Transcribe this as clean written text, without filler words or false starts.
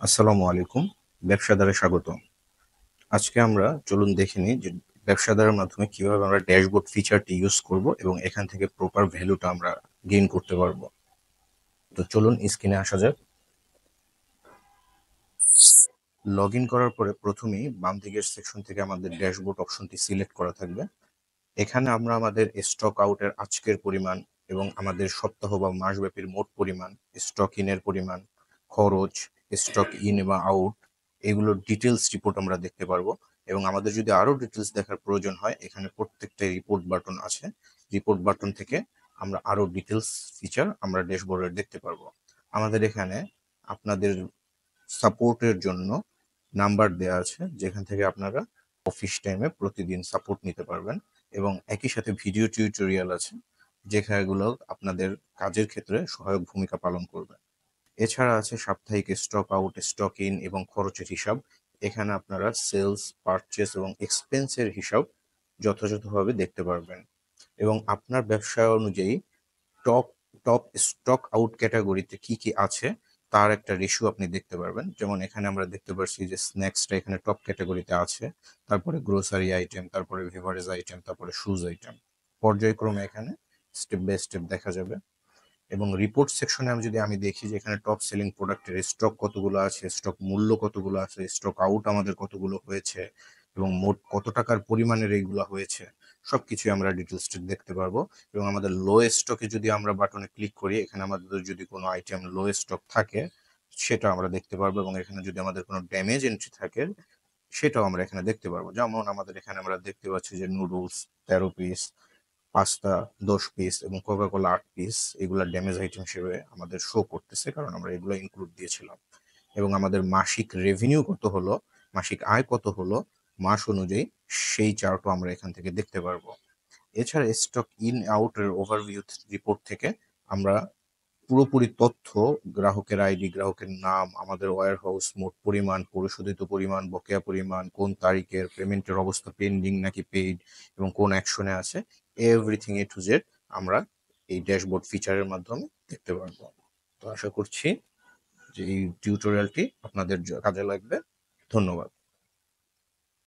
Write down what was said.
আসসালামু আলাইকুম। ব্যবসাদারে স্বাগতম। আজকে আমরা চলুন দেখে নিই যে ব্যবসাদারের মাধ্যমে কিভাবে আমরা ড্যাশবোর্ড ফিচারটি ইউজ করব এবং এখান থেকে প্রপার ভ্যালুটা আমরা গেইন করতে পারবো। তো চলুন স্ক্রিনে আসা যাক। লগ ইন করার পরে প্রথমেই বাম দিকের সেকশন থেকে আমাদের ড্যাশবোর্ড অপশনটি সিলেক্ট করা থাকবে। এখানে আমরা আমাদের স্টক আউটের আজকের পরিমাণ এবং আমাদের সপ্তাহ বা মাসব্যাপীর মোট পরিমাণ, স্টক ইনের পরিমাণ, খরচ, স্টক ইন বা আউট এগুলোর ডিটেলস রিপোর্ট আমরা দেখতে পারবো। এবং আমাদের যদি আরো ডিটেলস দেখার প্রয়োজন হয়, এখানে প্রত্যেকটা রিপোর্ট বাটন আছে। রিপোর্ট বাটন থেকে আমরা আরো ডিটেলস ফিচার আমরা ড্যাশবোর্ডে দেখতে পারবো। আমাদের এখানে আপনাদের সাপোর্টের জন্য নাম্বার দেওয়া আছে, যেখান থেকে আপনারা অফিস টাইমে প্রতিদিন সাপোর্ট নিতে পারবেন। এবং একই সাথে ভিডিও টিউটোরিয়াল আছে, যেগুলো আপনাদের কাজের ক্ষেত্রে সহায়ক ভূমিকা পালন করবে। এছাড়া আছে সাপ্তাহিক স্টক আউট, স্টক ইন এবং খরচের হিসাব। এখানে আপনারা সেলস, পারচেস এবং এক্সপেন্সের হিসাব যথাযথভাবে দেখতে পারবেন। এবং আপনার ব্যবসা অনুযায়ী টপ টপ স্টক আউট ক্যাটাগরিতে কি কি আছে তার একটা রেশিও আপনি দেখতে পারবেন। যেমন এখানে আমরা দেখতে পাচ্ছি যে স্ন্যাক্সটা এখানে টপ ক্যাটাগরিতে আছে, তারপরে গ্রোসারি আইটেম, তারপরে বেভারেজ আইটেম, তারপরে শুজ আইটেম। পর্যায়ক্রমে এখানে স্টেপ বাই স্টেপ দেখা যাবে। এবং রিপোর্ট সেকশনে আমি দেখি যে এখানে টপ সেলিং প্রোডাক্টের স্টক কতগুলো আছে, স্টক মূল্য কতগুলো আছে, স্টক আউট আমাদের কতগুলো হয়েছে এবং মোট কত টাকার পরিমাণের এইগুলো হয়েছে, সবকিছুই আমরা ডিটেলস দেখতে পারবো। এবং আমাদের লো স্টকে যদি আমরা বাটনে ক্লিক করি, এখানে আমাদের যদি কোনো আইটেম লো স্টক থাকে সেটা আমরা দেখতে পারবো। এবং এখানে যদি আমাদের কোনো ড্যামেজ এন্ট্রি থাকে সেটাও আমরা এখানে দেখতে পারবো। যেমন আমাদের এখানে আমরা দেখতে পাচ্ছি যে নুডলস 13 পিস, পাস্তা 10 পিস এবং কোকাকোলা 8 পিস, এগুলা ড্যামেজ আইটেম হিসেবে আমাদের শো করতেছে, কারণ আমরা এগুলো ইনক্লুড দিয়েছিলাম। এবং আমাদের মাসিক রেভিনিউ কত হলো, মাসিক আয় কত হলো মাস অনুযায়ী, সেই চার্টও আমরা এখান থেকে দেখতে পারবো। এছাড়া স্টক ইন আউটের ওভারভিউ রিপোর্ট থেকে আমরা পুরোপুরি তথ্য, গ্রাহকের আইডি, গ্রাহকের নাম, আমাদের ওয়্যার হাউস, মোট পরিমাণ, পরিশোধিত পরিমাণ, বকেয়া পরিমাণ, কোন তারিখের, পেমেন্টের অবস্থা পেন্ডিং নাকি পেইড এবং কোন অ্যাকশনে আছে, এভরিথিং এ টু জেড আমরা এই ড্যাশবোর্ড ফিচারের মাধ্যমে দেখতে পারবো। তো আশা করছি যে এই টিউটোরিয়ালটি আপনাদের কাজে লাগবে। ধন্যবাদ।